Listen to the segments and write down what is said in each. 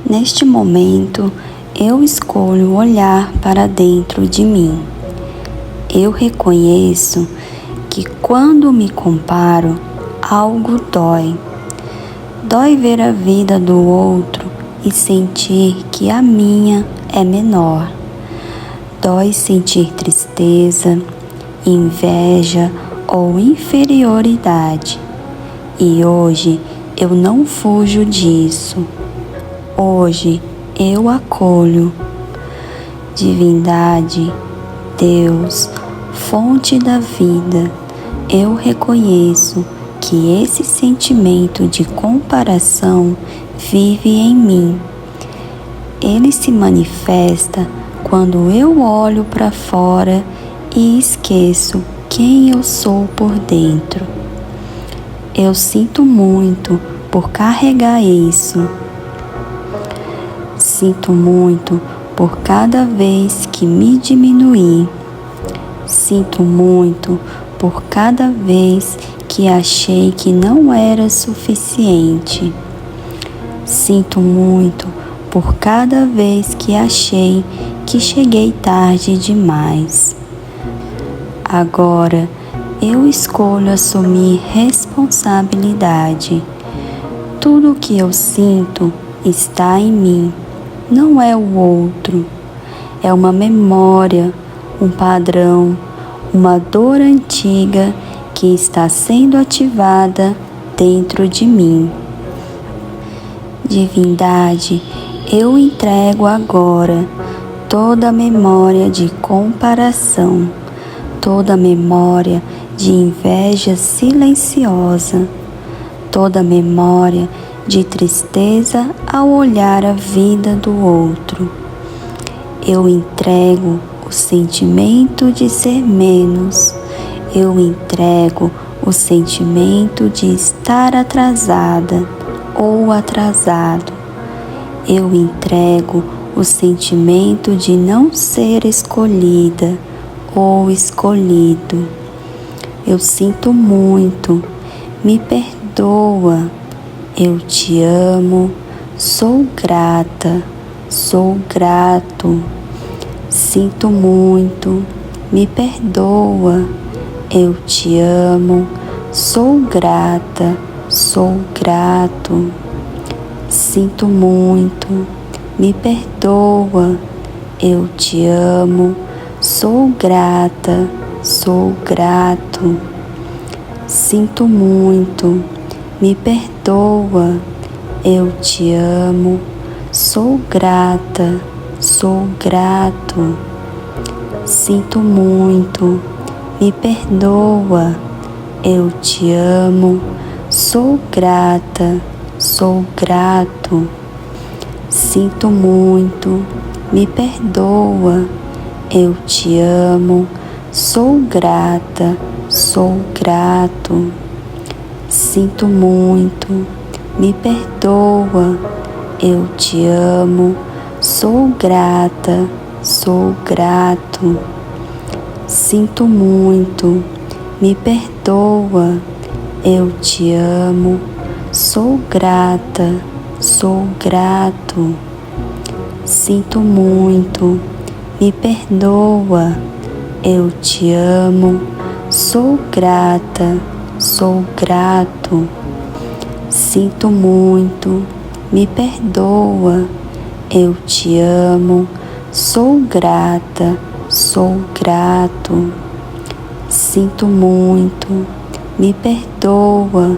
Neste momento, eu escolho olhar para dentro de mim. Eu reconheço que quando me comparo, algo dói. Dói ver a vida do outro e sentir que a minha é menor. Dói sentir tristeza, inveja ou inferioridade. E hoje eu não fujo disso. Hoje eu acolho. Divindade, Deus, fonte da vida, eu reconheço que esse sentimento de comparação vive em mim. Ele se manifesta quando eu olho para fora e esqueço quem eu sou por dentro. Eu sinto muito por carregar isso. Sinto muito por cada vez que me diminuí. Sinto muito por cada vez que achei que não era suficiente. Sinto muito por cada vez que achei que cheguei tarde demais. Agora eu escolho assumir responsabilidade. Tudo o que eu sinto está em mim. Não é o outro, é uma memória, um padrão, uma dor antiga que está sendo ativada dentro de mim. Divindade, eu entrego agora toda a memória de comparação, toda a memória de inveja silenciosa, toda a memória de tristeza ao olhar a vida do outro. Eu entrego o sentimento de ser menos. Eu entrego o sentimento de estar atrasada ou atrasado. Eu entrego o sentimento de não ser escolhida ou escolhido. Eu sinto muito. Me perdoa. Eu te amo, sou grata, sou grato. Sinto muito, me perdoa. Eu te amo, sou grata, sou grato. Sinto muito, me perdoa. Eu te amo, sou grata, sou grato. Sinto muito, me perdoa, eu te amo, sou grata, sou grato. Sinto muito, me perdoa, eu te amo, sou grata, sou grato. Sinto muito, me perdoa, eu te amo, sou grata, sou grato. Sinto muito, me perdoa, eu te amo, sou grata, sou grato. Sinto muito, me perdoa, eu te amo, sou grata, sou grato. Sinto muito, me perdoa, eu te amo, sou grata, sou grato. Sinto muito, me perdoa, eu te amo, sou grata, sou grato. Sinto muito, me perdoa,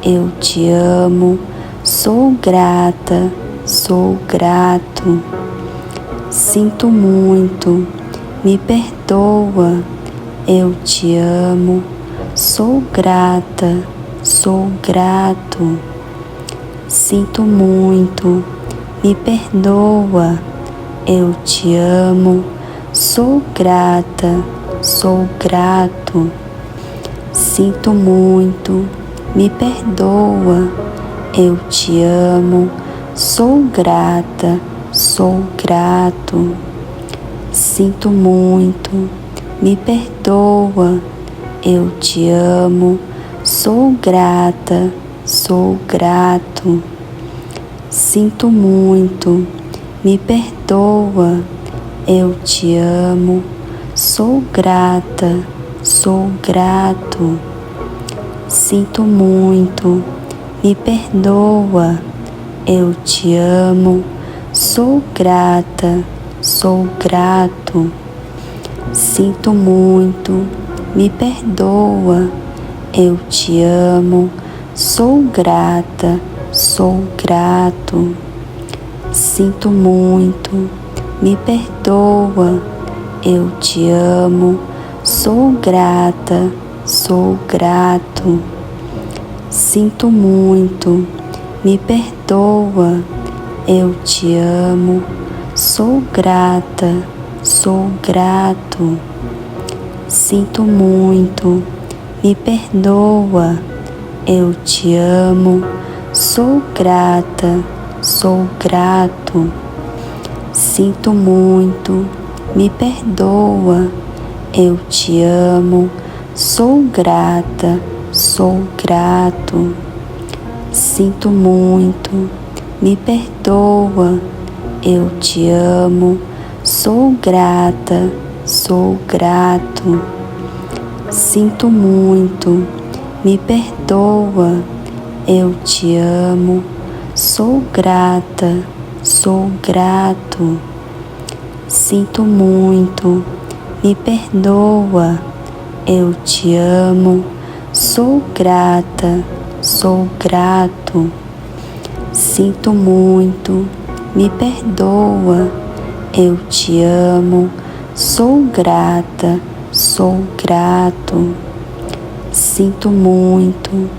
eu te amo, sou grata, sou grato. Sinto muito, me perdoa, eu te amo, sou grata, sou grato. Sinto muito, me perdoa, eu te amo, sou grata, sou grato. Sinto muito, me perdoa, eu te amo, sou grata, sou grato. Sinto muito, me perdoa, eu te amo, sou grata, sou grato. Sinto muito, me perdoa, eu te amo, sou grata, sou grato. Sinto muito, me perdoa, eu te amo, sou grata, sou grato. Sinto muito, me perdoa, eu te amo, sou grata, sou grato. Sinto muito, me perdoa, eu te amo, sou grata, sou grato. Sinto muito, me perdoa, eu te amo, sou grata, sou grato. Sinto muito, me perdoa, eu te amo, sou grata, sou grato. Sinto muito, me perdoa, eu te amo, sou grata, sou grato. Sinto muito, me perdoa, eu te amo, sou grata, sou grato. Sinto muito, me perdoa, eu te amo, sou grata, sou grato. Sinto muito, me perdoa, eu te amo, sou grata, sou grato. Sinto muito, me perdoa, eu te amo, sou grata, sou grato. Sinto muito,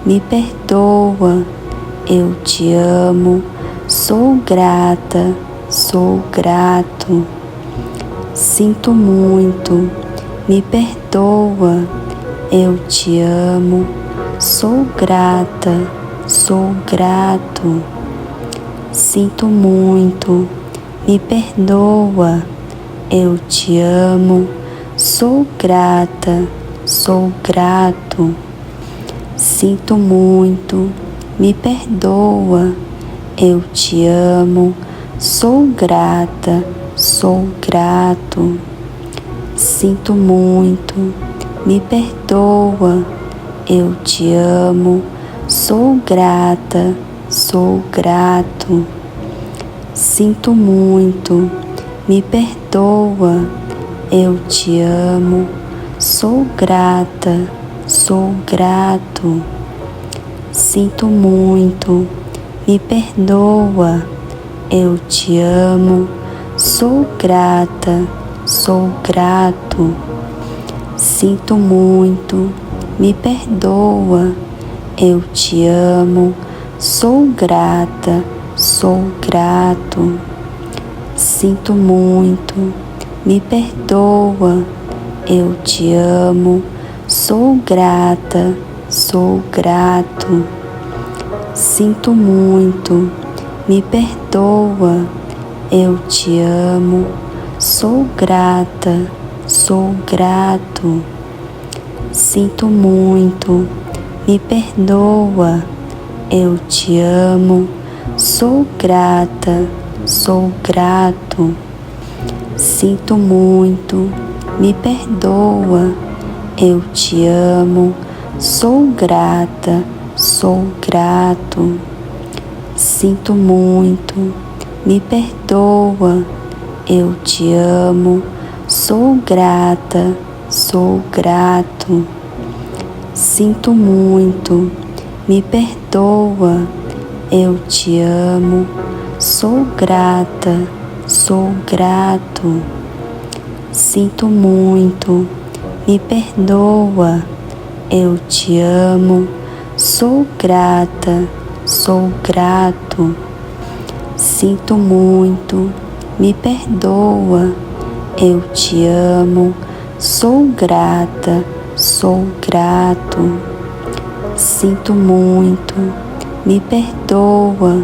me perdoa, eu te amo, sou grata, sou grato. Sinto muito, me perdoa, eu te amo, sou grata, sou grato. Sinto muito, me perdoa, eu te amo, sou grata, sou grato. Sinto muito, me perdoa, eu te amo, sou grata, sou grato. Sinto muito, me perdoa, eu te amo, sou grata, sou grato. Sinto muito, me perdoa, eu te amo, sou grata, sou grato. Sinto muito, me perdoa, eu te amo, sou grata, sou grato. Sinto muito, me perdoa, eu te amo, sou grata, sou grato. Sinto muito, me perdoa, eu te amo, sou grata, sou grato. Sinto muito, me perdoa, eu te amo, sou grata, sou grato. Sinto muito, me perdoa, eu te amo, sou grata, sou grato. Sinto muito, me perdoa, eu te amo, sou grata, sou grato. Sinto muito, me perdoa, eu te amo, sou grata, sou grato. Sinto muito, me perdoa, eu te amo, sou grata, sou grato. Sinto muito, me perdoa, eu te amo, sou grata, sou grato. Sinto muito, me perdoa, eu te amo, sou grata, sou grato. Sinto muito, me perdoa,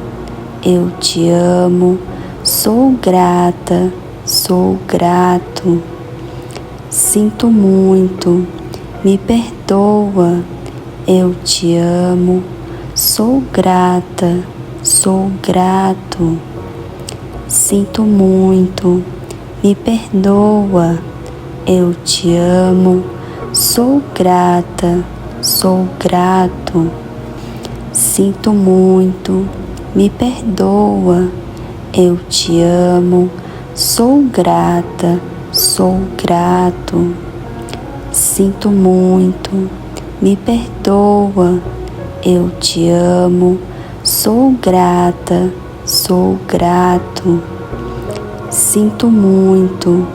eu te amo, sou grata, sou grato. Sinto muito, me perdoa, eu te amo, sou grata, sou grato. Sinto muito, me perdoa, eu te amo, sou grata, sou grato. Sinto muito, me perdoa, eu te amo, sou grata, sou grato. Sinto muito, me perdoa, eu te amo, sou grata, sou grato. Sinto muito,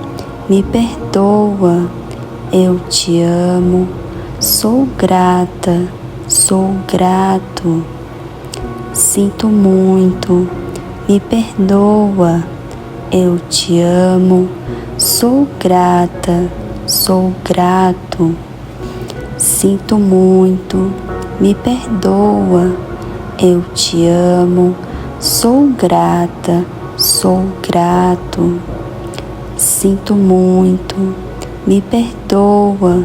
me perdoa, eu te amo, sou grata, sou grato. Sinto muito, me perdoa, eu te amo, sou grata, sou grato. Sinto muito, me perdoa, eu te amo, sou grata, sou grato. Sinto muito, me perdoa,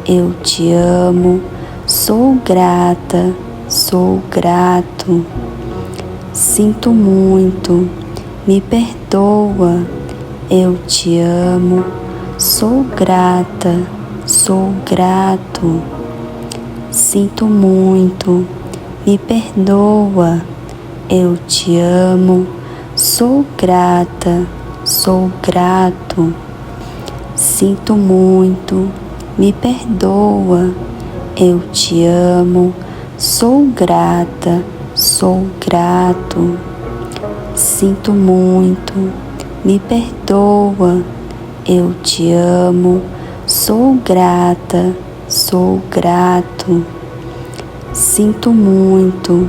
eu te amo, sou grata, sou grato. Sinto muito, me perdoa, eu te amo, sou grata, sou grato. Sinto muito, me perdoa, eu te amo, sou grata, sou grato. Sinto muito, me perdoa, eu te amo, sou grata, sou grato. Sinto muito, me perdoa, eu te amo, sou grata, sou grato. Sinto muito,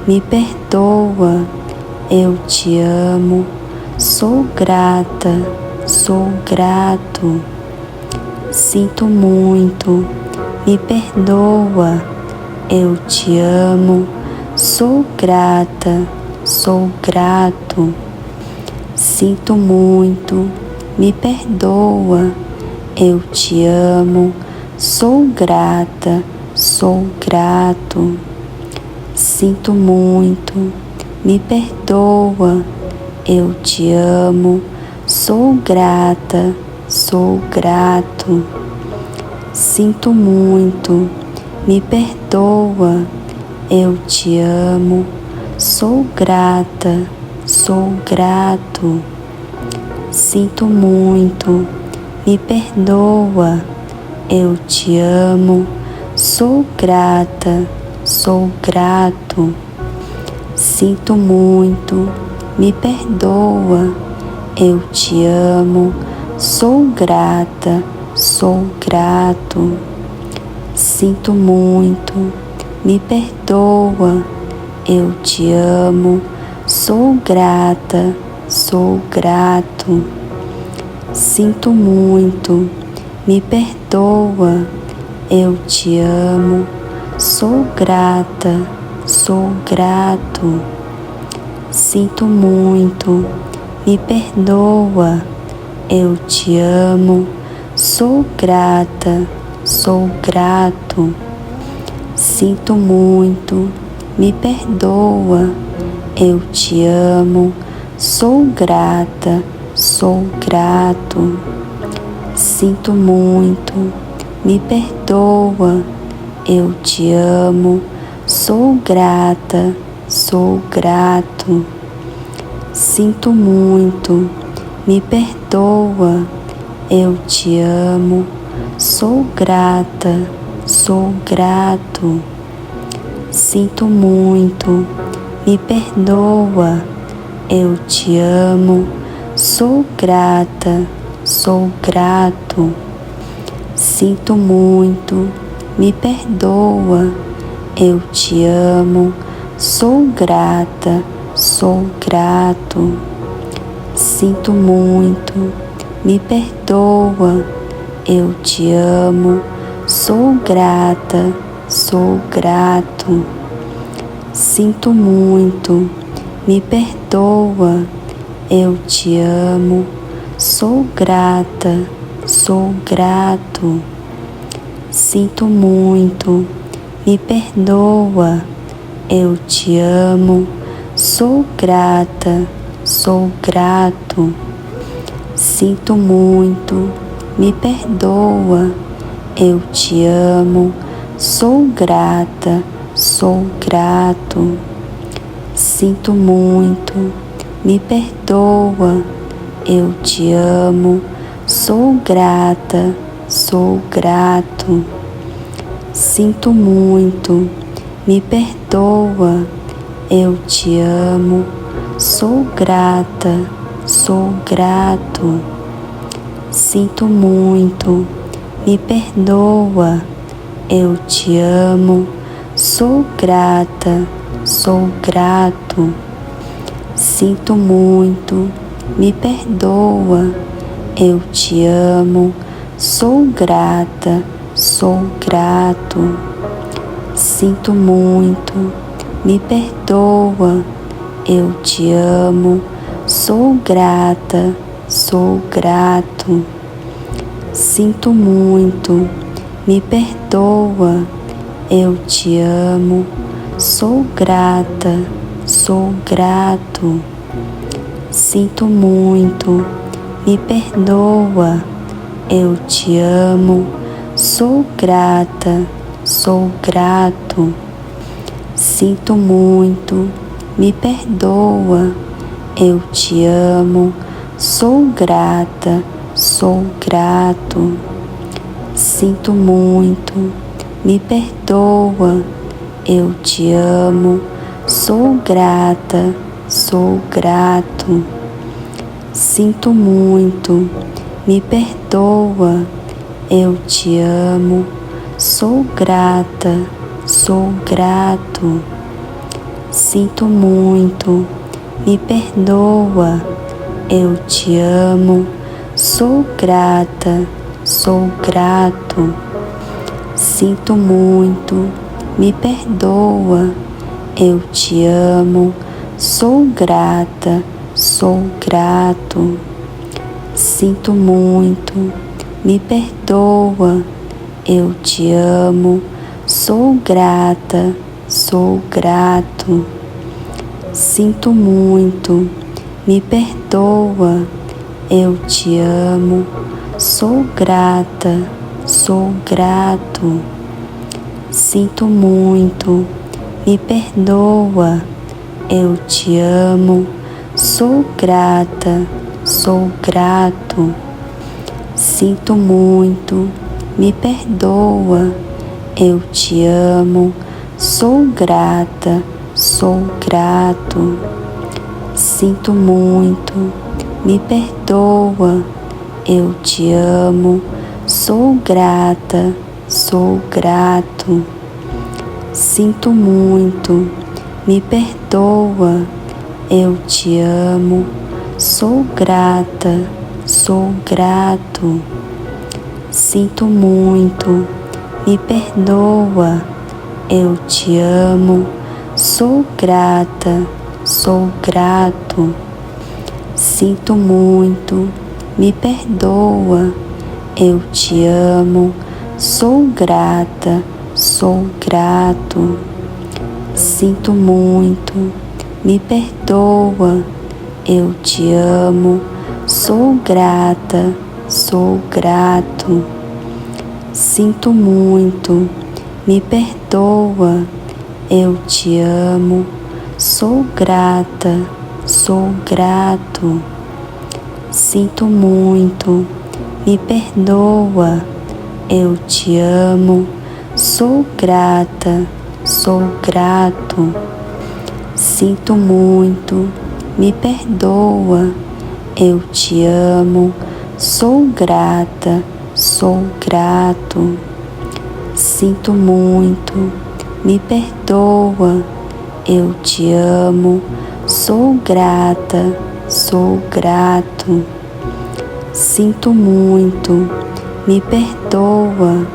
me perdoa, eu te amo, sou grata, sou grato. Sinto muito, me perdoa, eu te amo, sou grata, sou grato. Sinto muito, me perdoa, eu te amo, sou grata, sou grato. Sinto muito, me perdoa, eu te amo, sou grata, sou grato. Sinto muito, me perdoa, eu te amo, sou grata, sou grato. Sinto muito, me perdoa, eu te amo, sou grata, sou grato. Sinto muito, me perdoa, eu te amo, sou grata, sou grato. Sinto muito, me perdoa, eu te amo, sou grata, sou grato. Sinto muito, me perdoa, eu te amo, sou grata, sou grato. Sinto muito, me perdoa, eu te amo, sou grata, sou grato. Sinto muito, me perdoa, eu te amo, sou grata, sou grato. Sinto muito, me perdoa, eu te amo, sou grata, sou grato. Sinto muito, me perdoa, eu te amo, sou grata, sou grato. Sinto muito, me perdoa, eu te amo, sou grata, sou grato. Sinto muito, me perdoa, eu te amo, sou grata, sou grato. Sinto muito, me perdoa, eu te amo, sou grata, sou grato. Sinto muito, me perdoa, eu te amo, sou grata, sou grato. Sinto muito, me perdoa, eu te amo, sou grata, sou grato. Sinto muito, me perdoa, eu te amo, sou grata, sou grato. Sinto muito, me perdoa, eu te amo, sou grata, sou grato. Sinto muito, me perdoa, eu te amo, sou grata, sou grato. Sinto muito, me perdoa, eu te amo, sou grata, sou grato. Sinto muito, me perdoa, eu te amo, sou grata, sou grato. Sinto muito, me perdoa, eu te amo, sou grata, sou grato. Sinto muito, me perdoa, eu te amo, sou grata, sou grato. Sinto muito, me perdoa, eu te amo, sou grata, sou grato. Sinto muito, me perdoa, eu te amo, sou grata, sou grato. Sinto muito, me perdoa, eu te amo, sou grata, sou grato. Sinto muito, me perdoa, eu te amo, sou grata, sou grato. Sinto muito, me perdoa, eu te amo, sou grata, sou grato. Sinto muito, me perdoa, eu te amo, sou grata, sou grato. Sinto muito, me perdoa, eu te amo, sou grata, sou grato. Sinto muito, me perdoa, eu te amo, sou grata, sou grato. Sinto muito, me perdoa, eu te amo, sou grata, sou grato. Sinto muito, me perdoa, eu te amo, sou grata, sou grato. Sinto muito, me perdoa, eu te amo, sou grata, sou grato. Sinto muito, me perdoa, eu te amo, sou grata, sou grato. Sinto muito, me perdoa, eu te amo, sou grata, sou grato. Sinto muito, me perdoa, eu te amo, sou grata, sou grato. Sinto muito, me perdoa, eu te amo, sou grata, sou grato. Sinto muito, me perdoa, eu te amo, sou grata, sou grato. Sinto muito, me perdoa, eu te amo, sou grata, sou grato. Sinto muito, me perdoa, eu te amo, sou grata, sou grato. Sinto muito, me perdoa, eu te amo, sou grata, sou grato. Sinto muito, me perdoa,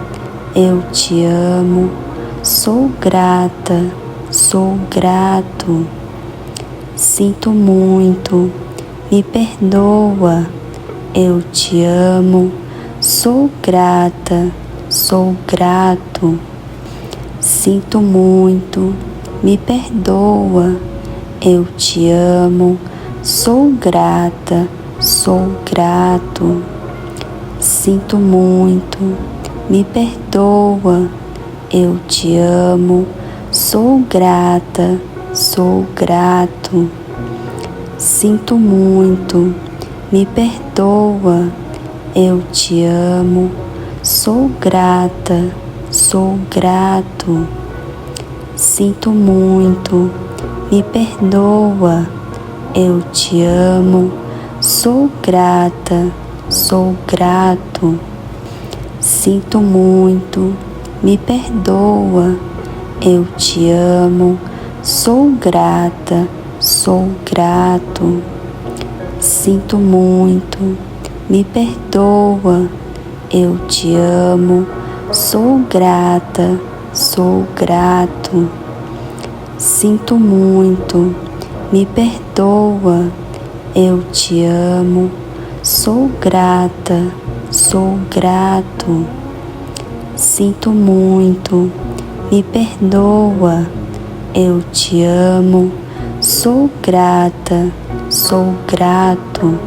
eu te amo, sou grata, sou grato. Sinto muito, me perdoa, eu te amo, sou grata, sou grato. Sinto muito, me perdoa, eu te amo, sou grata, sou grato. Sinto muito, me perdoa, eu te amo, sou grata, sou grato. Sinto muito, me perdoa, eu te amo, sou grata, sou grato. Sinto muito, me perdoa, eu te amo, sou grata, sou grato. Sinto muito, me perdoa, eu te amo, sou grata, sou grato. Sinto muito, me perdoa, eu te amo, sou grata, sou grato. Sinto muito, me perdoa, eu te amo, sou grata, sou grato. Sinto muito, me perdoa, eu te amo, sou grata, sou grato.